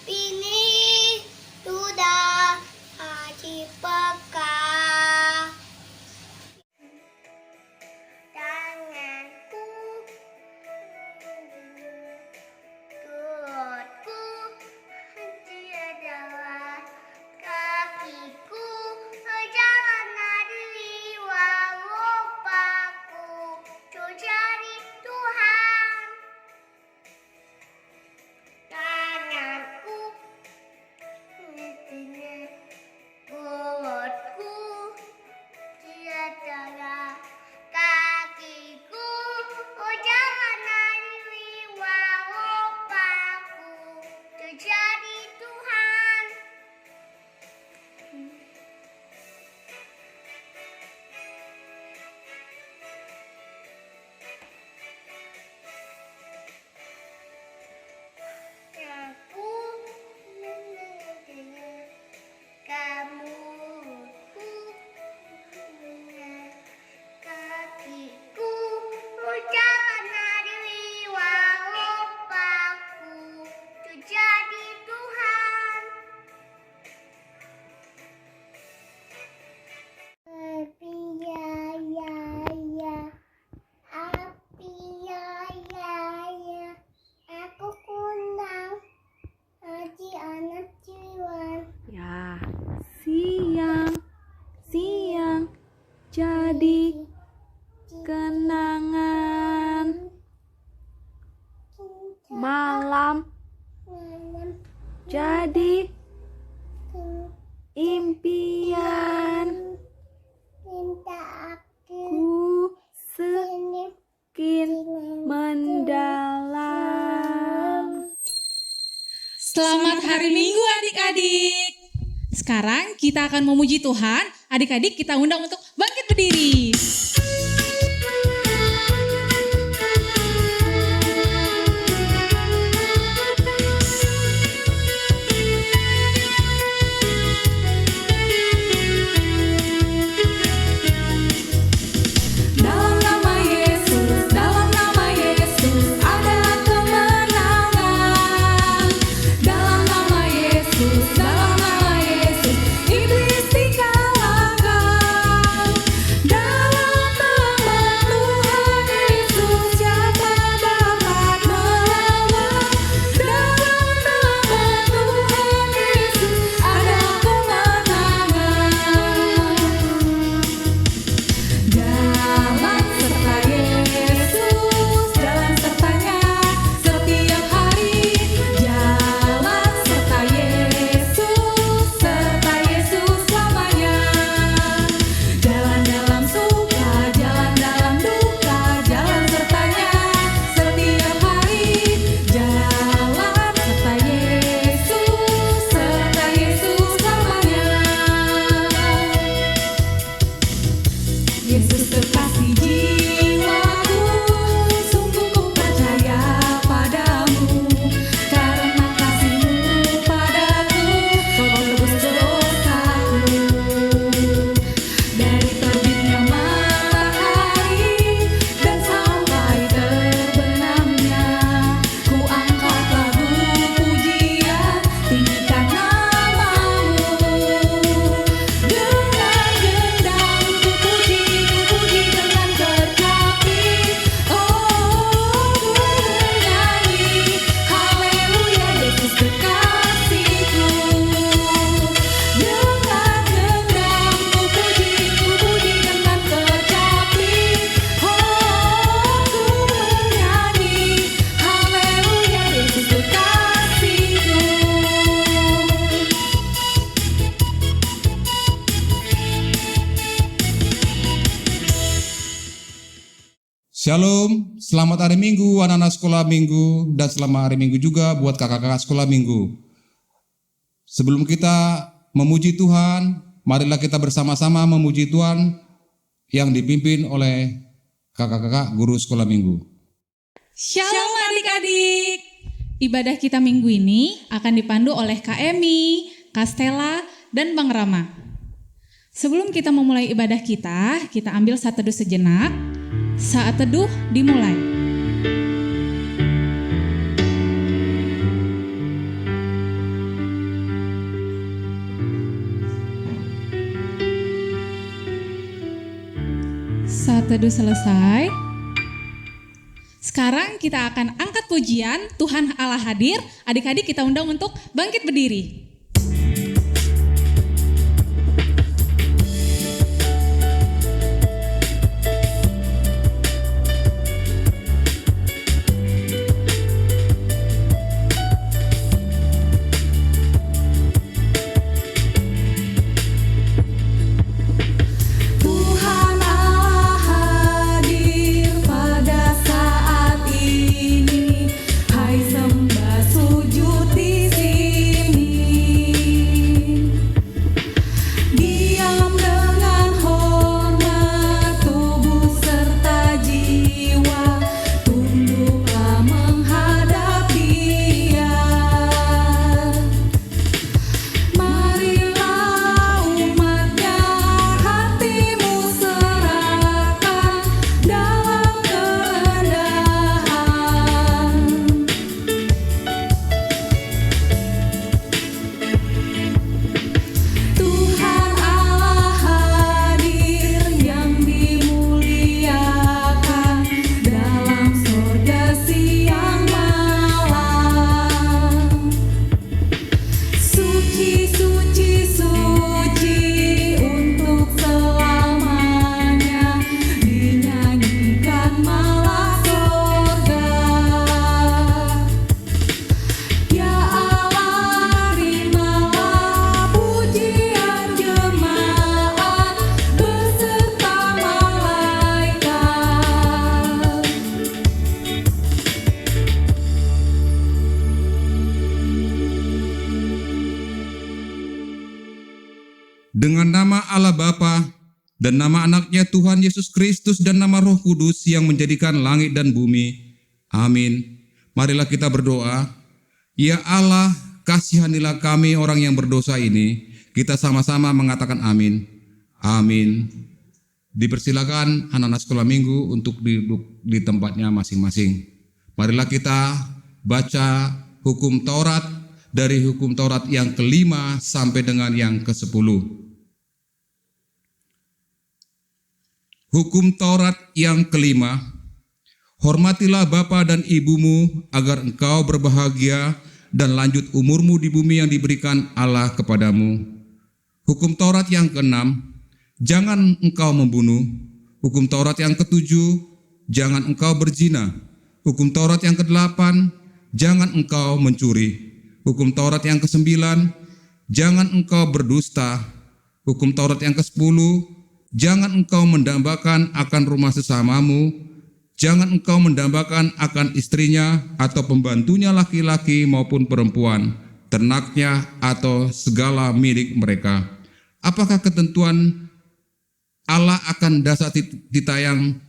Ini sudah akhir pekan. Tanganku, perutku, tiadalah kakiku, jalan dari lupaku, cari Tuhan. Tanganku, perutku, tiadalah kakiku, jalan dari lupaku, cari Tuhan. Aku mendengar kamu, kakiku, jalan dari lupaku, jadi Tuhan. Api ya ya ya, api ya ya ya, aku kundang haji anak jiwan. Ya, siang, siang, jadi kenangan. Malam, Malam jadi impian. minta aku Ku ini semakin mendalam. Selamat hari Minggu adik-adik. Sekarang kita akan memuji Tuhan. Adik-adik kita undang untuk bangkit berdiri. Dalam nama Yesus ada kemenangan. Dalam nama Yesus iblis dikalahkan. Dalam nama Tuhan Yesus siapa dapat melawan? Dalam nama Tuhan Yesus ada kemenangan. Jalan serta Yesus, jalan sertanya setiap hari. Jalan serta Yesus selamanya. Jalan dalam suka, jalan dalam duka, jalan sertanya setiap hari. Jalan serta Yesus selamanya. Yesus kekasih jiwaku, sungguh ku percaya padamu. Karena kasih-Mu padaku, Kau tebus dosaku. Dari terbitnya matahari dan sampai terbenamnya, ku angkat lagu pujian, tinggikan nama-Mu. Dengan gendang ku puji dengan kecapi. Oh, ku menyanyi, haleluya Yesus kekasihku. Dengan gendang ku puji dengan kecapi. Oh, ku menyanyi, haleluya Yesus kekasihku. Shalom, selamat hari Minggu anak-anak sekolah Minggu dan selamat hari Minggu juga buat kakak-kakak sekolah Minggu. Sebelum kita memuji Tuhan, marilah kita bersama-sama memuji Tuhan yang dipimpin oleh kakak-kakak guru sekolah Minggu. Shalom adik-adik. Ibadah kita minggu ini akan dipandu oleh Kak Emi, Kak Stella, dan Bang Rama. Sebelum kita memulai ibadah kita ambil saat teduh sejenak. Saat teduh dimulai. saat teduh selesai. Sekarang kita akan angkat pujian Tuhan Allah hadir. Adik-adik kita undang untuk bangkit berdiri. Dengan nama Allah Bapa dan nama anaknya Tuhan Yesus Kristus dan nama Roh Kudus yang menjadikan langit dan bumi. Amin. Marilah kita berdoa. Ya Allah, kasihanilah kami orang yang berdosa ini. Kita sama-sama mengatakan amin. Amin. Dipersilakan anak-anak sekolah minggu untuk duduk di tempatnya masing-masing. Marilah kita baca hukum Taurat dari hukum Taurat yang ke-5 sampai dengan yang ke-10. Hukum Taurat yang ke-5, hormatilah bapa dan ibumu agar engkau berbahagia dan lanjut umurmu di bumi yang diberikan Allah kepadamu. Hukum Taurat yang ke-6, jangan engkau membunuh. Hukum Taurat yang ke-7, jangan engkau berzina. Hukum Taurat yang ke-8, jangan engkau mencuri. Hukum Taurat yang ke-9, jangan engkau berdusta. Hukum Taurat yang ke-10, jangan engkau mendambakan akan rumah sesamamu, jangan engkau mendambakan akan istrinya atau pembantunya laki-laki maupun perempuan, ternaknya atau segala milik mereka. Apakah ketentuan Allah akan dasar titah yang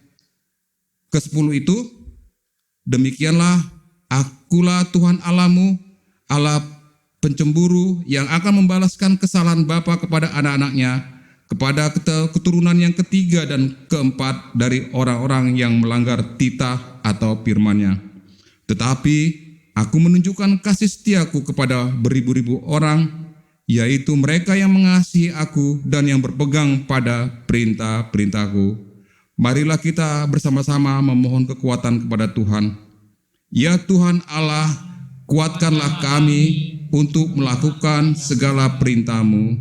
ke-10 itu? Demikianlah, akulah Tuhan Allahmu, Allah pencemburu yang akan membalaskan kesalahan bapa kepada anak-anaknya, kepada keturunan yang ketiga dan keempat dari orang-orang yang melanggar titah atau firman-Nya. Tetapi aku menunjukkan kasih setiaku kepada beribu-ribu orang, yaitu mereka yang mengasihi aku dan yang berpegang pada perintah-perintahku. Marilah kita bersama-sama memohon kekuatan kepada Tuhan. Ya Tuhan Allah, kuatkanlah kami untuk melakukan segala perintah-Mu.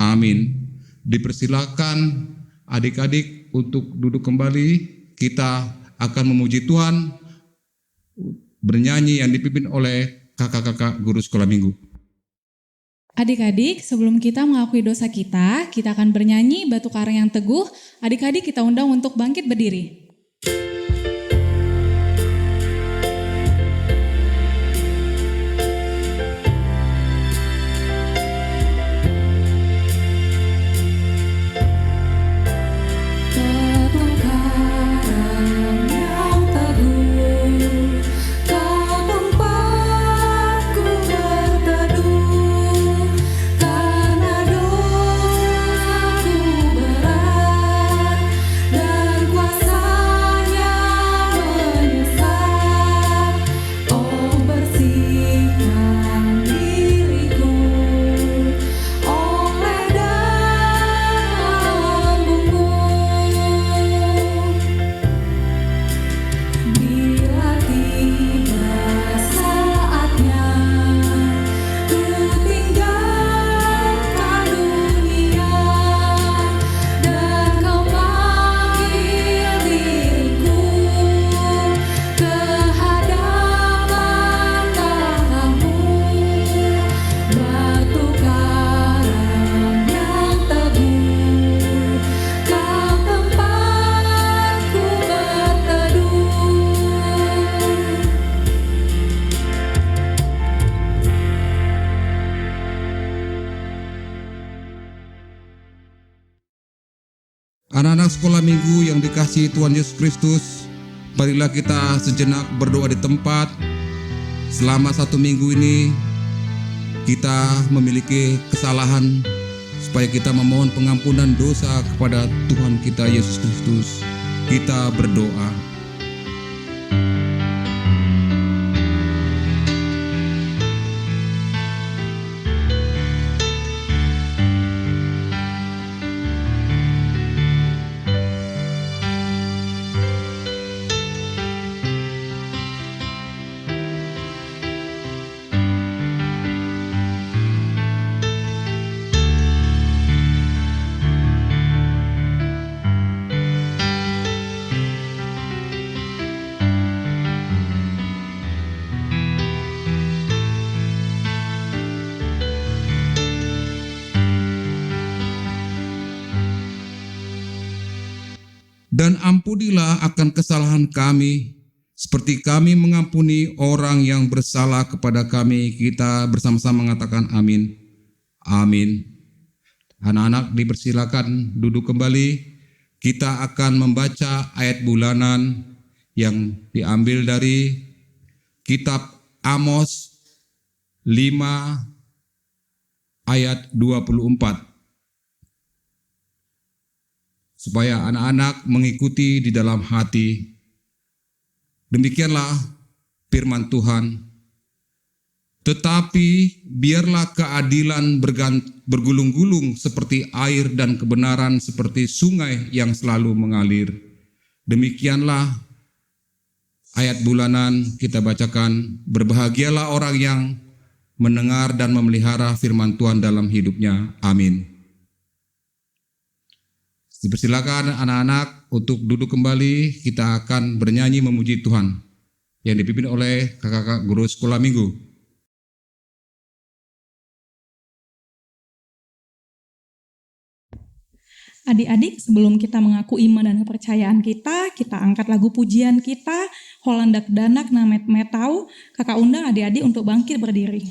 Amin. Dipersilakan adik-adik untuk duduk kembali. Kita akan memuji Tuhan bernyanyi yang dipimpin oleh kakak-kakak guru sekolah minggu. Adik-adik, sebelum kita mengakui dosa kita akan bernyanyi Batu Karang yang Teguh. Adik-adik kita undang untuk bangkit berdiri. Karena dosaku berat dan kuasa Anak-anak sekolah minggu yang dikasihi Tuhan Yesus Kristus, marilah kita sejenak berdoa di tempat. Selama 1 minggu ini kita memiliki kesalahan, supaya kita memohon pengampunan dosa kepada Tuhan kita Yesus Kristus. Kita berdoa. Dan ampunilah akan kesalahan kami, seperti kami mengampuni orang yang bersalah kepada kami. Kita bersama-sama mengatakan amin. Amin. Anak-anak dipersilakan duduk kembali. Kita akan membaca ayat bulanan yang diambil dari kitab Amos 5 ayat 24. Supaya anak-anak mengikuti di dalam hati. Demikianlah firman Tuhan. Tetapi biarlah keadilan bergulung-gulung seperti air dan kebenaran seperti sungai yang selalu mengalir. Demikianlah ayat bulanan kita bacakan. Berbahagialah orang yang mendengar dan memelihara firman Tuhan dalam hidupnya. Amin. Dipersilakan anak-anak untuk duduk kembali. Kita akan bernyanyi memuji Tuhan yang dipimpin oleh kakak-kakak guru sekolah minggu. Adik-adik, sebelum kita mengaku iman dan kepercayaan kita angkat lagu pujian kita, Holandak Danak Namet Metau. Kakak undang adik-adik untuk bangkit berdiri.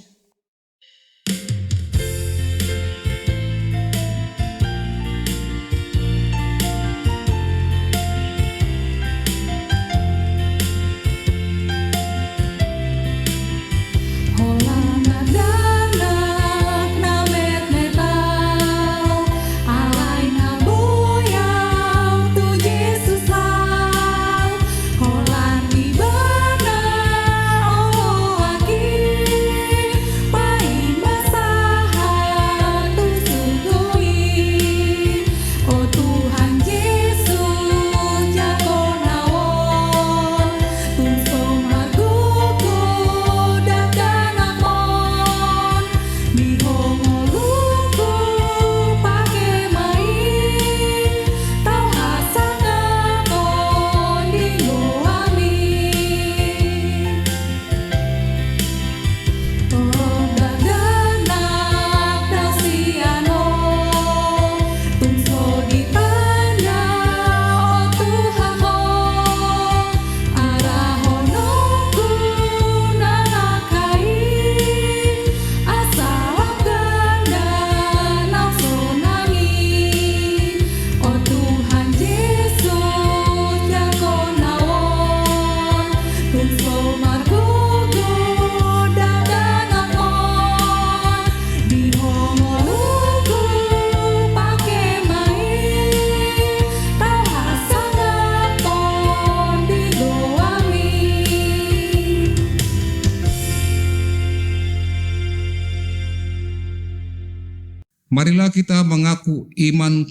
Marilah kita mengaku iman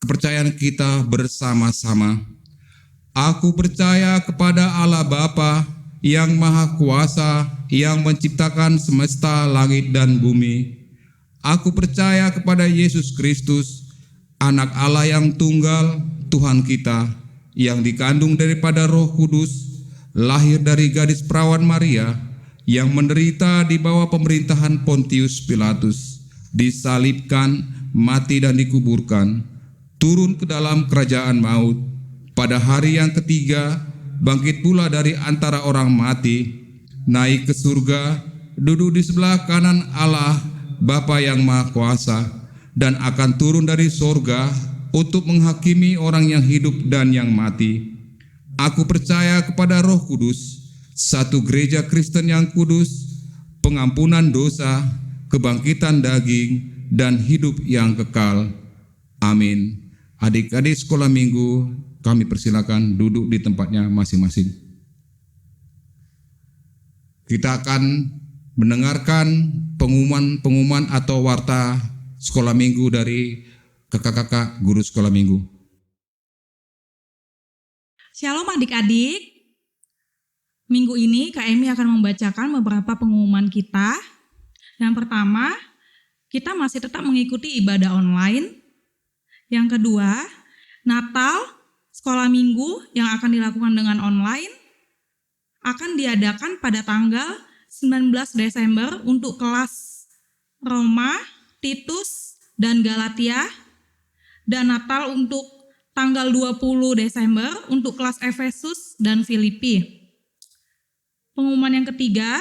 kepercayaan kita bersama-sama. Aku percaya kepada Allah Bapa yang Maha Kuasa, yang menciptakan semesta langit dan bumi. Aku percaya kepada Yesus Kristus, Anak Allah yang tunggal, Tuhan kita, yang dikandung daripada Roh Kudus, lahir dari gadis perawan Maria, yang menderita di bawah pemerintahan Pontius Pilatus, disalibkan, mati dan dikuburkan, turun ke dalam kerajaan maut, pada hari yang ketiga bangkit pula dari antara orang mati, naik ke surga, duduk di sebelah kanan Allah Bapa yang Maha Kuasa, dan akan turun dari surga untuk menghakimi orang yang hidup dan yang mati. Aku percaya kepada Roh Kudus, satu gereja Kristen yang kudus, pengampunan dosa, kebangkitan daging, dan hidup yang kekal. Amin. Adik-adik sekolah minggu, kami persilakan duduk di tempatnya masing-masing. Kita akan mendengarkan pengumuman atau warta sekolah minggu dari kakak-kakak guru sekolah minggu. Shalom adik-adik. Minggu ini KMI akan membacakan beberapa pengumuman kita. Yang pertama, kita masih tetap mengikuti ibadah online. Yang kedua, Natal sekolah minggu yang akan dilakukan dengan online akan diadakan pada tanggal 19 Desember untuk kelas Roma, Titus, dan Galatia, dan Natal untuk tanggal 20 Desember untuk kelas Efesus dan Filipi. Pengumuman yang ketiga,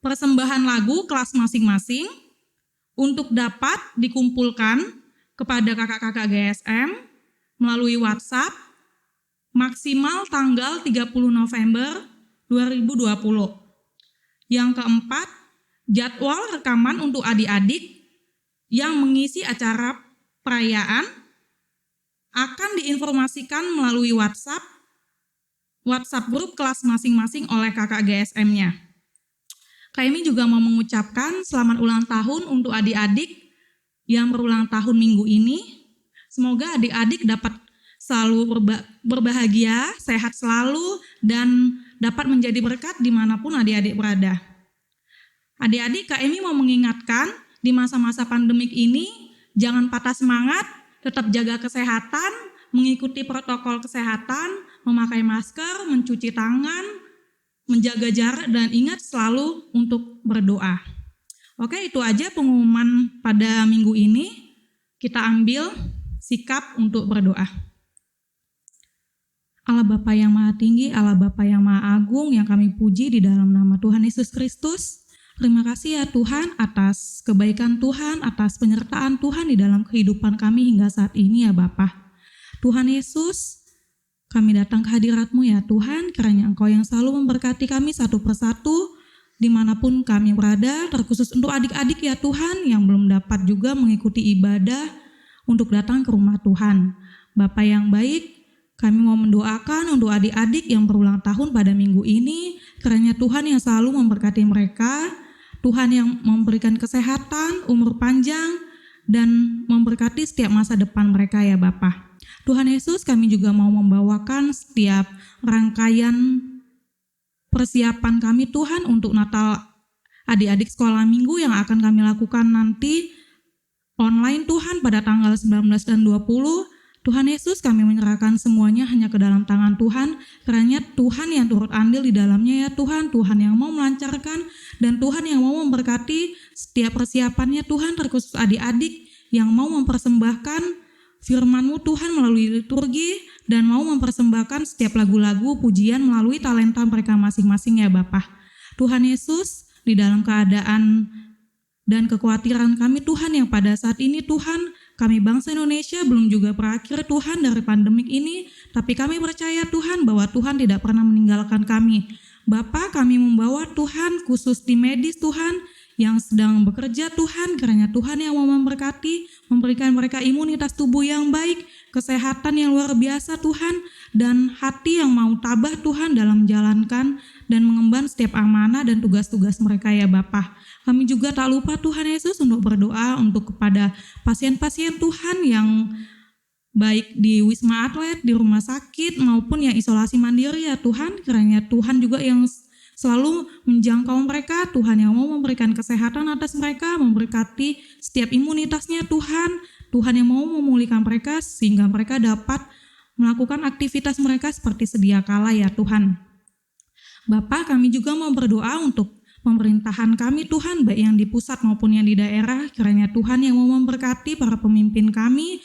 persembahan lagu kelas masing-masing untuk dapat dikumpulkan kepada kakak-kakak GSM melalui WhatsApp maksimal tanggal 30 November 2020. Yang keempat, jadwal rekaman untuk adik-adik yang mengisi acara perayaan akan diinformasikan melalui WhatsApp grup kelas masing-masing oleh kakak GSM-nya. Kami juga mau mengucapkan selamat ulang tahun untuk adik-adik yang berulang tahun minggu ini. Semoga adik-adik dapat selalu berbahagia, sehat selalu, dan dapat menjadi berkat dimanapun adik-adik berada. Adik-adik, KMI mau mengingatkan di masa-masa pandemik ini, jangan patah semangat, tetap jaga kesehatan, mengikuti protokol kesehatan, memakai masker, mencuci tangan, menjaga jarak, dan ingat selalu untuk berdoa. Oke, itu aja pengumuman pada minggu ini. Kita ambil sikap untuk berdoa. Allah Bapa yang Maha Tinggi, Allah Bapa yang Maha Agung, yang kami puji di dalam nama Tuhan Yesus Kristus. Terima kasih ya Tuhan atas kebaikan Tuhan, atas penyertaan Tuhan di dalam kehidupan kami hingga saat ini ya Bapa. Tuhan Yesus, kami datang ke hadirat-Mu ya Tuhan, kiranya Engkau yang selalu memberkati kami satu persatu, dimanapun kami berada, terkhusus untuk adik-adik ya Tuhan, yang belum dapat juga mengikuti ibadah untuk datang ke rumah Tuhan. Bapa yang baik, kami mau mendoakan untuk adik-adik yang berulang tahun pada minggu ini, kiranya Tuhan yang selalu memberkati mereka, Tuhan yang memberikan kesehatan, umur panjang, dan memberkati setiap masa depan mereka ya Bapa. Tuhan Yesus, kami juga mau membawakan setiap rangkaian persiapan kami Tuhan untuk Natal adik-adik sekolah minggu yang akan kami lakukan nanti online Tuhan pada tanggal 19 dan 20. Tuhan Yesus, kami menyerahkan semuanya hanya ke dalam tangan Tuhan, kiranya Tuhan yang turut andil di dalamnya ya Tuhan, Tuhan yang mau melancarkan dan Tuhan yang mau memberkati setiap persiapannya Tuhan, terkhusus adik-adik yang mau mempersembahkan firman-Mu Tuhan melalui liturgi dan mau mempersembahkan setiap lagu-lagu pujian melalui talenta mereka masing-masing ya Bapa. Tuhan Yesus, di dalam keadaan dan kekhawatiran kami Tuhan yang pada saat ini Tuhan, kami bangsa Indonesia belum juga berakhir Tuhan dari pandemik ini, tapi kami percaya Tuhan bahwa Tuhan tidak pernah meninggalkan kami. Bapa, kami membawa Tuhan khusus tim medis Tuhan yang sedang bekerja Tuhan, kiranya Tuhan yang mau memberkati, memberikan mereka imunitas tubuh yang baik, kesehatan yang luar biasa Tuhan, dan hati yang mau tabah Tuhan dalam menjalankan dan mengemban setiap amanah dan tugas-tugas mereka ya Bapa. Kami juga tak lupa Tuhan Yesus untuk berdoa untuk kepada pasien-pasien Tuhan yang baik di Wisma Atlet, di rumah sakit maupun yang isolasi mandiri ya Tuhan, kiranya Tuhan juga yang selalu menjangkau mereka, Tuhan yang mau memberikan kesehatan atas mereka, memberkati setiap imunitasnya Tuhan, Tuhan yang mau memulihkan mereka sehingga mereka dapat melakukan aktivitas mereka seperti sedia kala ya Tuhan. Bapa, kami juga mau berdoa untuk pemerintahan kami Tuhan, baik yang di pusat maupun yang di daerah, kiranya Tuhan yang mau memberkati para pemimpin kami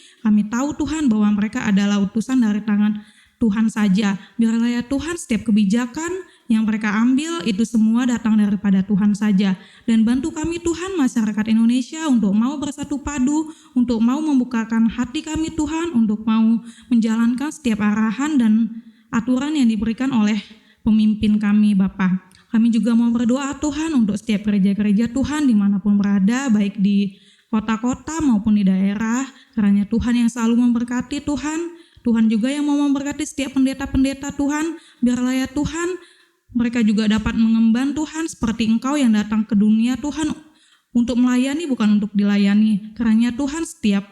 tahu Tuhan bahwa mereka adalah utusan dari tangan Tuhan saja. Biarlah ya Tuhan setiap kebijakan yang mereka ambil itu semua datang daripada Tuhan saja. Dan bantu kami Tuhan masyarakat Indonesia untuk mau bersatu padu, untuk mau membukakan hati kami Tuhan, untuk mau menjalankan setiap arahan dan aturan yang diberikan oleh pemimpin kami Bapa. Kami juga mau berdoa Tuhan untuk setiap gereja-gereja Tuhan dimanapun berada, baik di kota-kota maupun di daerah. Kiranya Tuhan yang selalu memberkati Tuhan. Tuhan juga yang mau memberkati setiap pendeta-pendeta Tuhan. Biarlah ya Tuhan, mereka juga dapat mengemban Tuhan seperti Engkau yang datang ke dunia Tuhan untuk melayani bukan untuk dilayani. Kiranya Tuhan setiap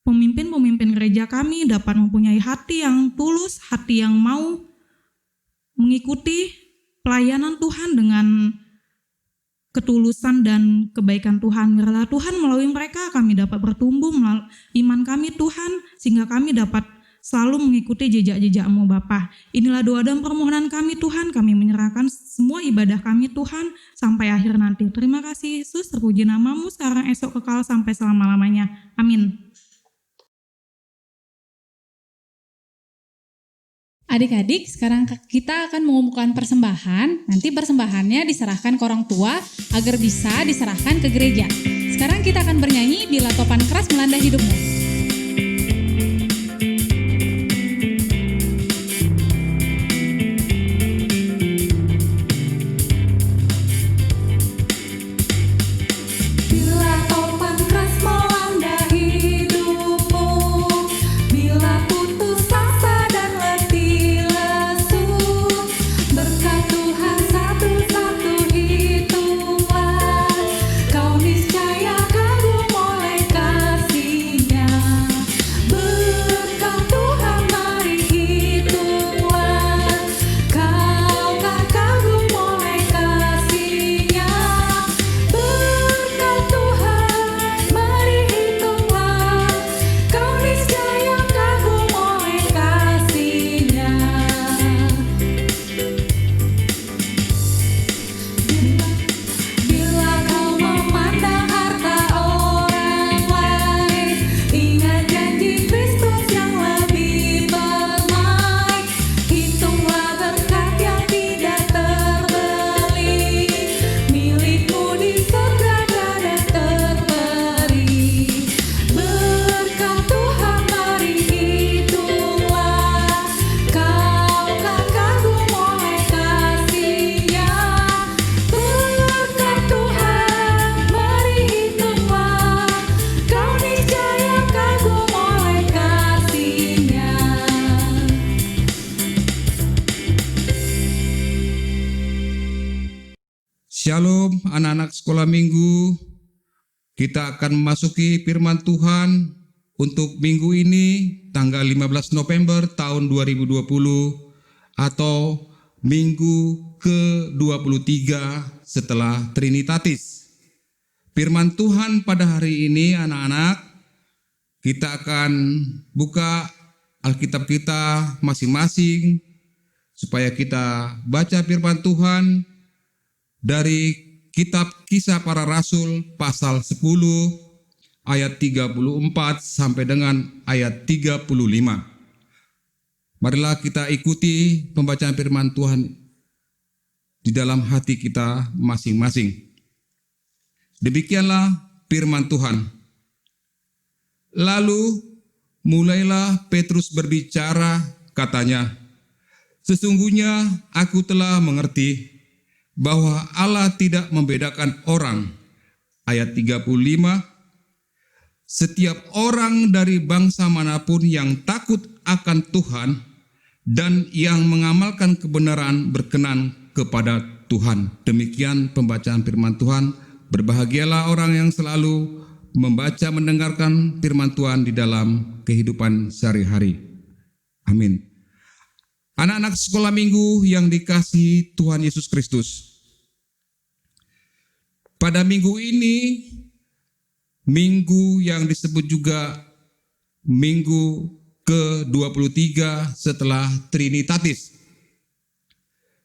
pemimpin-pemimpin gereja kami dapat mempunyai hati yang tulus, hati yang mau mengikuti pelayanan Tuhan dengan ketulusan dan kebaikan Tuhan. Biarlah Tuhan melalui mereka kami dapat bertumbuh iman kami Tuhan, sehingga kami dapat selalu mengikuti jejak-jejak-Mu Bapa. Inilah doa dan permohonan kami Tuhan, kami menyerahkan semua ibadah kami Tuhan sampai akhir nanti. Terima kasih Yesus, terpuji nama-Mu sekarang, esok, kekal sampai selama-lamanya. Amin. Adik-adik, sekarang kita akan mengumpulkan persembahan. Nanti persembahannya diserahkan ke orang tua agar bisa diserahkan ke gereja. Sekarang kita akan bernyanyi Bila Topan Keras Melanda Hidupmu. Shalom anak-anak sekolah minggu, kita akan memasuki firman Tuhan untuk minggu ini tanggal 15 November tahun 2020 atau minggu ke-23 setelah Trinitatis. Firman Tuhan pada hari ini anak-anak, kita akan buka Alkitab kita masing-masing supaya kita baca firman Tuhan dari kitab Kisah Para Rasul pasal 10 ayat 34 sampai dengan ayat 35. Marilah kita ikuti pembacaan firman Tuhan di dalam hati kita masing-masing. Demikianlah firman Tuhan. Lalu mulailah Petrus berbicara, katanya, "Sesungguhnya aku telah mengerti bahwa Allah tidak membedakan orang." Ayat 35, "Setiap orang dari bangsa manapun yang takut akan Tuhan dan yang mengamalkan kebenaran berkenan kepada Tuhan." Demikian pembacaan firman Tuhan. Berbahagialah orang yang selalu membaca, mendengarkan firman Tuhan di dalam kehidupan sehari-hari. Amin. Anak-anak sekolah minggu yang dikasihi Tuhan Yesus Kristus, pada minggu ini, minggu yang disebut juga minggu ke-23 setelah Trinitatis,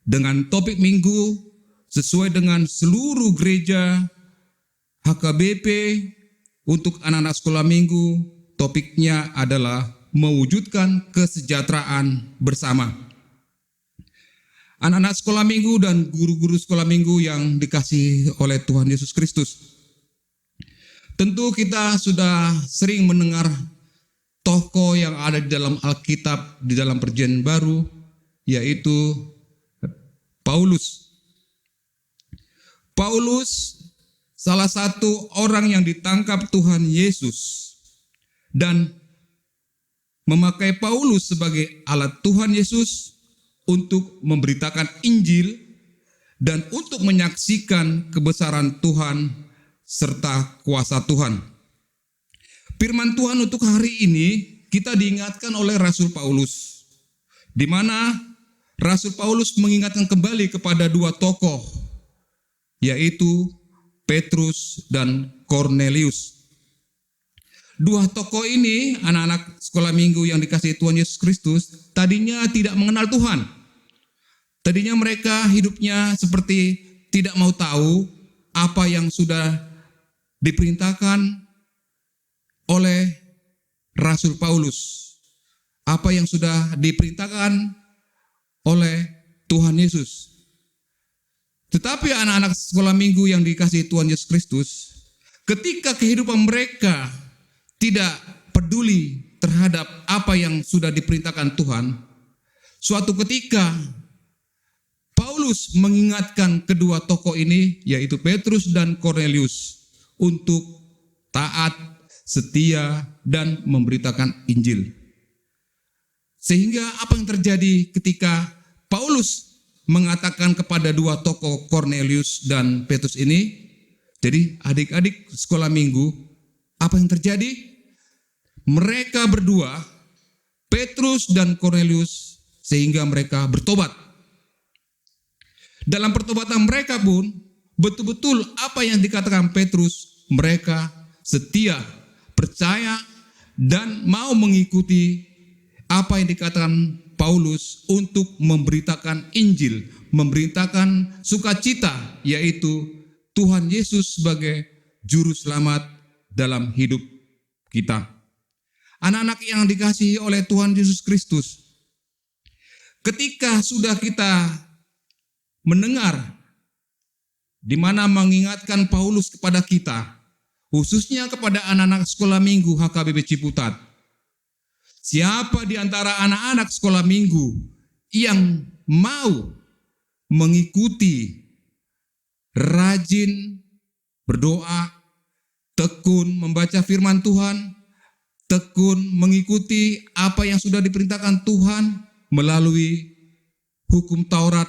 dengan topik minggu sesuai dengan seluruh gereja HKBP untuk anak-anak sekolah minggu, topiknya adalah mewujudkan kesejahteraan bersama. anak-anak sekolah minggu dan guru-guru sekolah minggu yang dikasihi oleh Tuhan Yesus Kristus. Tentu kita sudah sering mendengar tokoh yang ada di dalam Alkitab, di dalam Perjanjian Baru, yaitu Paulus. Paulus salah satu orang yang ditangkap Tuhan Yesus dan memakai Paulus sebagai alat Tuhan Yesus untuk memberitakan Injil dan untuk menyaksikan kebesaran Tuhan serta kuasa Tuhan. Firman Tuhan untuk hari ini kita diingatkan oleh Rasul Paulus, di mana Rasul Paulus mengingatkan kembali kepada dua tokoh, yaitu Petrus dan Kornelius. Dua tokoh ini, anak-anak sekolah minggu yang dikasihi Tuhan Yesus Kristus, tadinya tidak mengenal Tuhan. Tadinya mereka hidupnya seperti tidak mau tahu apa yang sudah diperintahkan oleh Rasul Paulus, apa yang sudah diperintahkan oleh Tuhan Yesus. Tetapi anak-anak sekolah minggu yang dikasihi Tuhan Yesus Kristus, ketika kehidupan mereka tidak peduli terhadap apa yang sudah diperintahkan Tuhan, suatu ketika Paulus mengingatkan kedua tokoh ini, yaitu Petrus dan Kornelius, untuk taat, setia, dan memberitakan Injil. Sehingga apa yang terjadi ketika Paulus mengatakan kepada dua tokoh Kornelius dan Petrus ini? Jadi adik-adik sekolah minggu, apa yang terjadi? Mereka berdua, Petrus dan Kornelius, sehingga mereka bertobat. Dalam pertobatan mereka pun, betul-betul apa yang dikatakan Petrus, mereka setia, percaya, dan mau mengikuti apa yang dikatakan Paulus untuk memberitakan Injil, memberitakan sukacita, yaitu Tuhan Yesus sebagai juru selamat dalam hidup kita. Anak-anak yang dikasihi oleh Tuhan Yesus Kristus, ketika sudah kita mendengar di mana mengingatkan Paulus kepada kita, khususnya kepada anak-anak sekolah minggu HKBP Ciputat, siapa di antara anak-anak sekolah minggu yang mau mengikuti, rajin berdoa, tekun membaca firman Tuhan, tekun mengikuti apa yang sudah diperintahkan Tuhan melalui hukum Taurat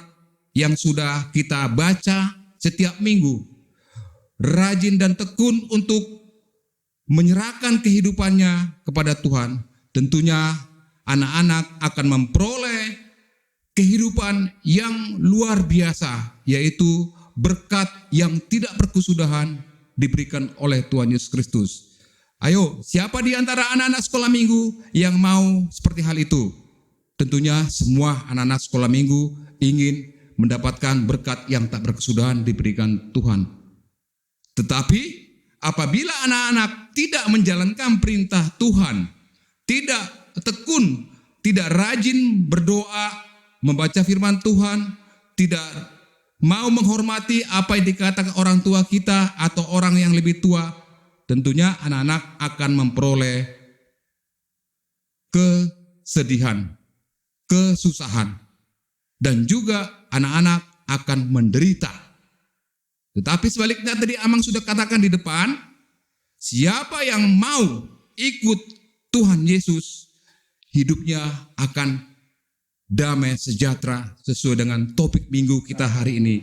yang sudah kita baca setiap minggu, rajin dan tekun untuk menyerahkan kehidupannya kepada Tuhan, tentunya anak-anak akan memperoleh kehidupan yang luar biasa, yaitu berkat yang tidak berkesudahan diberikan oleh Tuhan Yesus Kristus. Ayo, siapa di antara anak-anak sekolah minggu yang mau seperti hal itu? Tentunya semua anak-anak sekolah minggu ingin mendapatkan berkat yang tak berkesudahan diberikan Tuhan. Tetapi apabila anak-anak tidak menjalankan perintah Tuhan, tidak tekun, tidak rajin berdoa, membaca firman Tuhan, tidak mau menghormati apa yang dikatakan orang tua kita atau orang yang lebih tua, tentunya anak-anak akan memperoleh kesedihan, kesusahan, dan juga anak-anak akan menderita. Tetapi sebaliknya tadi Amang sudah katakan di depan, siapa yang mau ikut Tuhan Yesus, hidupnya akan damai sejahtera sesuai dengan topik minggu kita hari ini.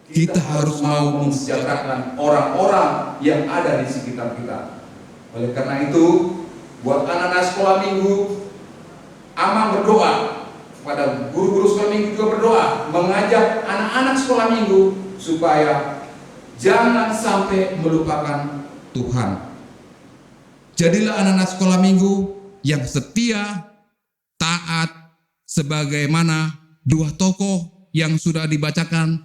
Kita harus mau mensejahterakan orang-orang yang ada di sekitar kita. Oleh karena itu, buat anak-anak sekolah minggu, Amang berdoa, pada guru-guru sekolah minggu juga berdoa, mengajak anak-anak sekolah minggu supaya jangan sampai melupakan Tuhan. Jadilah anak-anak sekolah minggu yang setia, taat, sebagaimana dua tokoh yang sudah dibacakan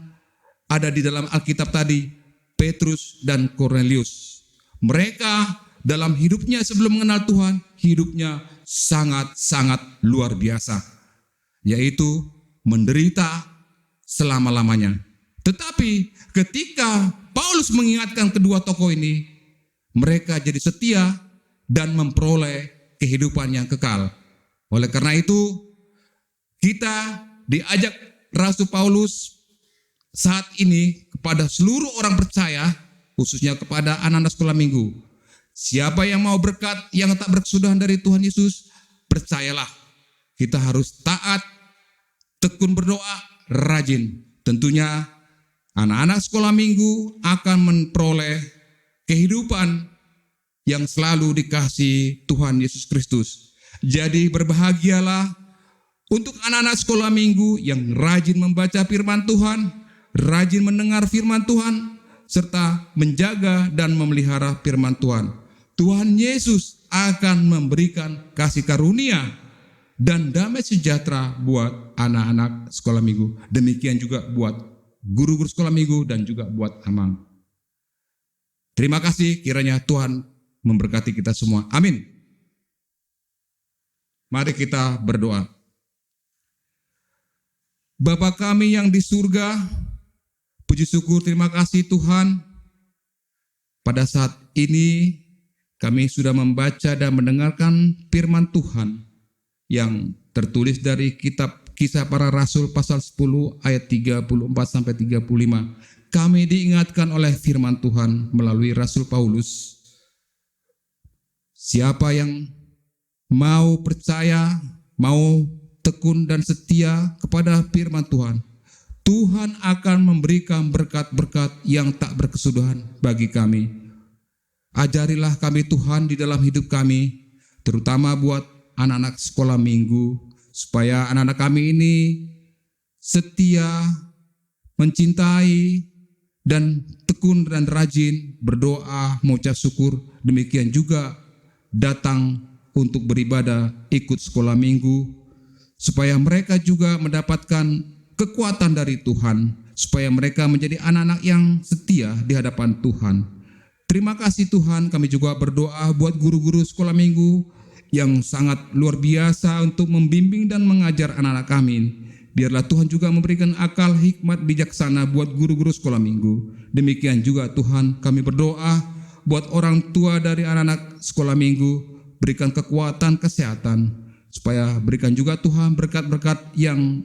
ada di dalam Alkitab tadi, Petrus dan Kornelius. Mereka dalam hidupnya sebelum mengenal Tuhan, hidupnya sangat-sangat luar biasa, yaitu menderita, selama-lamanya. Tetapi ketika Paulus mengingatkan kedua tokoh ini, mereka jadi setia dan memperoleh kehidupan yang kekal. Oleh karena itu, kita diajak Rasul Paulus saat ini kepada seluruh orang percaya, khususnya kepada anak-anak sekolah minggu. Siapa yang mau berkat yang tak berkesudahan dari Tuhan Yesus, percayalah, kita harus taat, tekun berdoa, rajin. Tentunya anak-anak sekolah minggu akan memperoleh kehidupan yang selalu dikasihi Tuhan Yesus Kristus. Jadi berbahagialah untuk anak-anak sekolah minggu yang rajin membaca firman Tuhan, rajin mendengar firman Tuhan, serta menjaga dan memelihara firman Tuhan. Tuhan Yesus akan memberikan kasih karunia dan damai sejahtera buat anak-anak sekolah minggu. Demikian juga buat guru-guru sekolah minggu dan juga buat Amang. Terima kasih, kiranya Tuhan memberkati kita semua. Amin. Mari kita berdoa. Bapa kami yang di surga, puji syukur terima kasih Tuhan. Pada saat ini kami sudah membaca dan mendengarkan firman Tuhan yang tertulis dari kitab Kisah Para Rasul pasal 10 ayat 34 sampai 35. Kami diingatkan oleh firman Tuhan melalui Rasul Paulus. Siapa yang mau percaya, mau tekun dan setia kepada firman Tuhan, Tuhan akan memberikan berkat-berkat yang tak berkesudahan bagi kami. Ajarilah kami Tuhan di dalam hidup kami, terutama buat anak-anak sekolah minggu, supaya anak-anak kami ini setia, mencintai, dan tekun dan rajin berdoa, mengucap syukur. Demikian juga datang untuk beribadah, ikut sekolah minggu, supaya mereka juga mendapatkan kekuatan dari Tuhan, supaya mereka menjadi anak-anak yang setia di hadapan Tuhan. Terima kasih Tuhan, kami juga berdoa buat guru-guru sekolah minggu yang sangat luar biasa untuk membimbing dan mengajar anak-anak kami. Biarlah Tuhan juga memberikan akal, hikmat, bijaksana buat guru-guru sekolah minggu. Demikian juga Tuhan, kami berdoa buat orang tua dari anak-anak sekolah minggu, berikan kekuatan, kesehatan, supaya berikan juga Tuhan berkat-berkat yang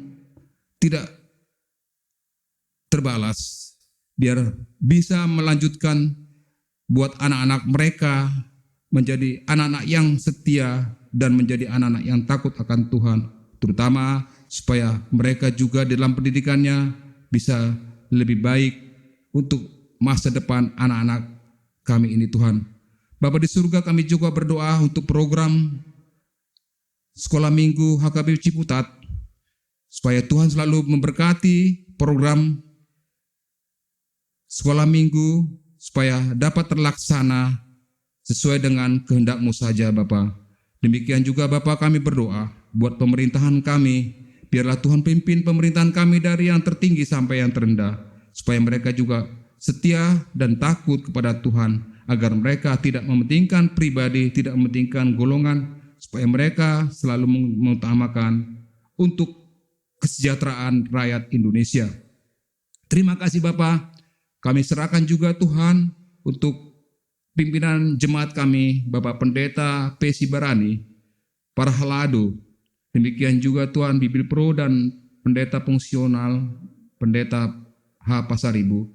tidak terbalas, biar bisa melanjutkan buat anak-anak mereka menjadi anak-anak yang setia dan menjadi anak-anak yang takut akan Tuhan, terutama supaya mereka juga dalam pendidikannya bisa lebih baik untuk masa depan anak-anak kami ini Tuhan. Bapa di surga, kami juga berdoa untuk program sekolah minggu HKBP Ciputat, supaya Tuhan selalu memberkati program sekolah minggu, supaya dapat terlaksana sesuai dengan kehendak-Mu saja Bapa. Demikian juga Bapa, kami berdoa buat pemerintahan kami, biarlah Tuhan pimpin pemerintahan kami dari yang tertinggi sampai yang terendah, supaya mereka juga setia dan takut kepada Tuhan, agar mereka tidak mementingkan pribadi, tidak mementingkan golongan, supaya mereka selalu mengutamakan untuk kesejahteraan rakyat Indonesia. Terima kasih Bapa. Kami serahkan juga Tuhan untuk pimpinan jemaat kami, Bapak Pendeta P. Sibarani, para halado. Demikian juga Tuhan Bibil Pro dan Pendeta Fungsional, Pendeta H. Pasaribu.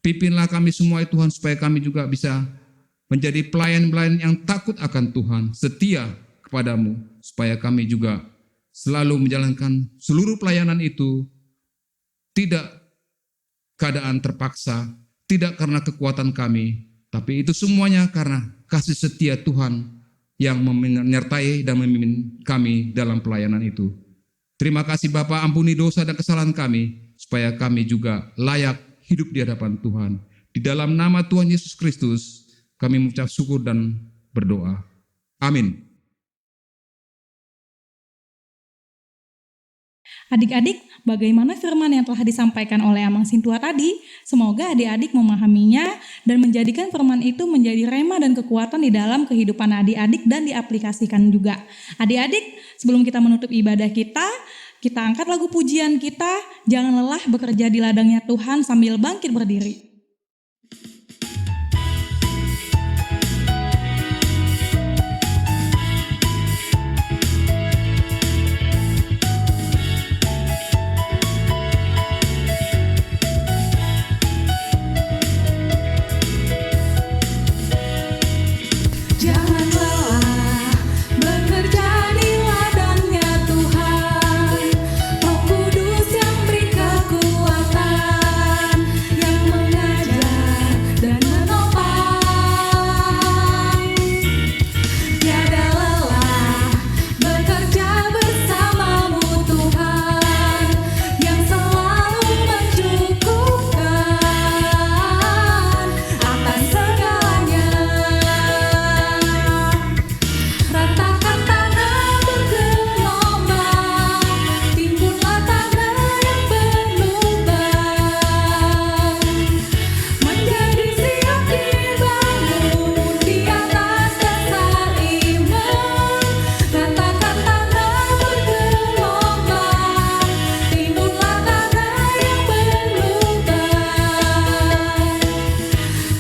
Pimpinlah kami semua Tuhan, supaya kami juga bisa menjadi pelayan-pelayan yang takut akan Tuhan, setia kepadamu, supaya kami juga selalu menjalankan seluruh pelayanan itu, tidak keadaan terpaksa, tidak karena kekuatan kami, tapi itu semuanya karena kasih setia Tuhan yang menyertai dan memimpin kami dalam pelayanan itu. Terima kasih Bapa, ampuni dosa dan kesalahan kami, supaya kami juga layak hidup di hadapan Tuhan. Di dalam nama Tuhan Yesus Kristus, kami mengucap syukur dan berdoa. Amin. Adik-adik, bagaimana firman yang telah disampaikan oleh Amang Sintua tadi? Semoga adik-adik memahaminya dan menjadikan firman itu menjadi rema dan kekuatan di dalam kehidupan adik-adik dan diaplikasikan juga. Adik-adik, sebelum kita menutup ibadah kita, kita angkat lagu pujian kita, jangan lelah bekerja di ladangnya Tuhan sambil bangkit berdiri. Jangan lelah bekerja di ladangnya Tuhan. Roh Kudus yang beri kekuatan, yang mengajar dan menopang. Tiada lelah bekerja bersamamu Tuhan, yang selalu mencukupkan atas segalanya. Ratakan tanah bergelombang, timbunlah tanah yang berlubang, menjadi siap dibangun di atas dasar iman. Ratakan tanah bergelombang, timbunlah tanah yang berlubang,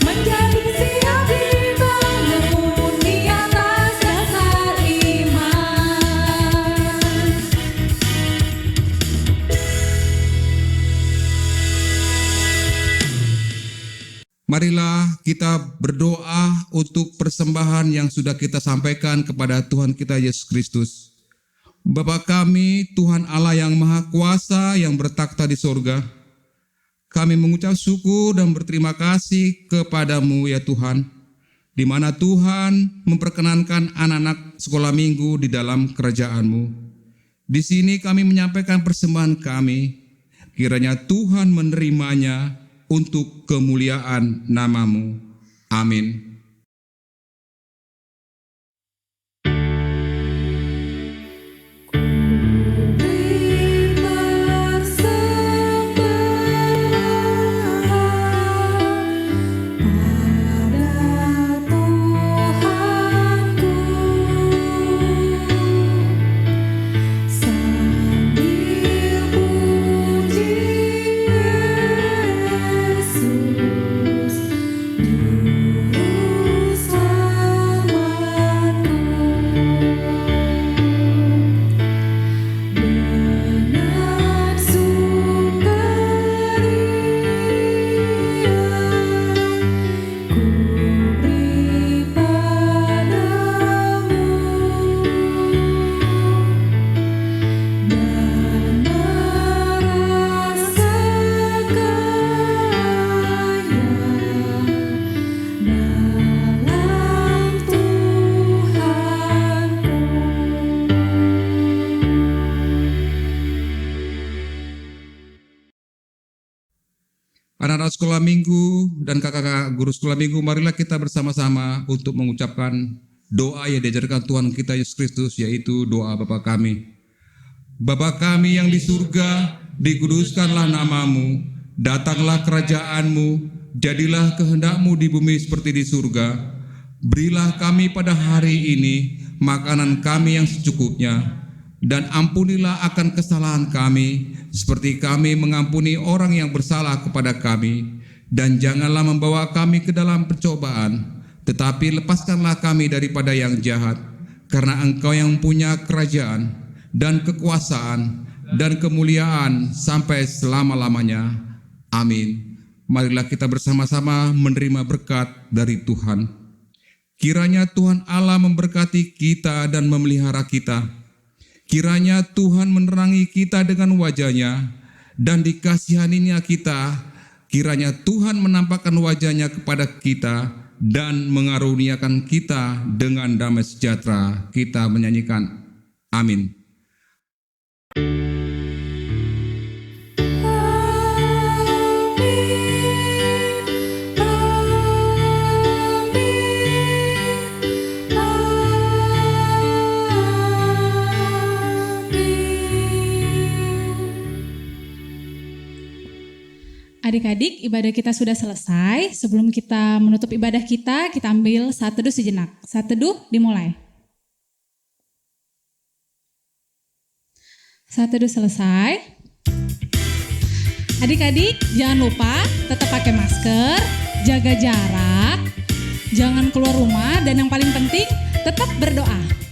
menjadi siap dibangun di atas dasar iman. Marilah kita berdoa untuk persembahan yang sudah kita sampaikan kepada Tuhan kita Yesus Kristus. Bapa kami, Tuhan Allah yang Maha Kuasa yang bertakhta di sorga, kami mengucap syukur dan berterima kasih kepadamu ya Tuhan, di mana Tuhan memperkenankan anak-anak sekolah minggu di dalam kerajaan-Mu. Di sini kami menyampaikan persembahan kami, kiranya Tuhan menerimanya untuk kemuliaan nama-Mu. Amin. Beri persembahan pada Tuhanku, sambil puji Yesus, Juru Selamatku. Dengan sukaria ku beri padamu, dan merasakannya dalam Tuhanku. Anak-anak sekolah minggu dan kakak-kakak guru sekolah minggu, marilah kita bersama-sama untuk mengucapkan doa yang diajarkan Tuhan kita Yesus Kristus, yaitu doa Bapa kami. Bapa kami yang di surga, dikuduskanlah namamu, datanglah kerajaanmu, jadilah kehendak-Mu di bumi seperti di surga. Berilah kami pada hari ini makanan kami yang secukupnya, dan ampunilah akan kesalahan kami, seperti kami mengampuni orang yang bersalah kepada kami. Dan janganlah membawa kami ke dalam percobaan, tetapi lepaskanlah kami daripada yang jahat. Karena Engkau yang punya kerajaan, dan kekuasaan, dan kemuliaan sampai selama-lamanya. Amin. Marilah kita bersama-sama menerima berkat dari Tuhan. Kiranya Tuhan Allah memberkati kita dan memelihara kita. Kiranya Tuhan menerangi kita dengan wajah-Nya dan dikasihaninya kita. Kiranya Tuhan menampakkan wajah-Nya kepada kita dan mengaruniakan kita dengan damai sejahtera. Kita menyanyikan amin. Adik-adik, ibadah kita sudah selesai. Sebelum kita menutup ibadah kita ambil saat teduh sejenak. Saat teduh dimulai. Saat teduh selesai. Adik-adik jangan lupa tetap pakai masker, jaga jarak, jangan keluar rumah, dan yang paling penting tetap berdoa.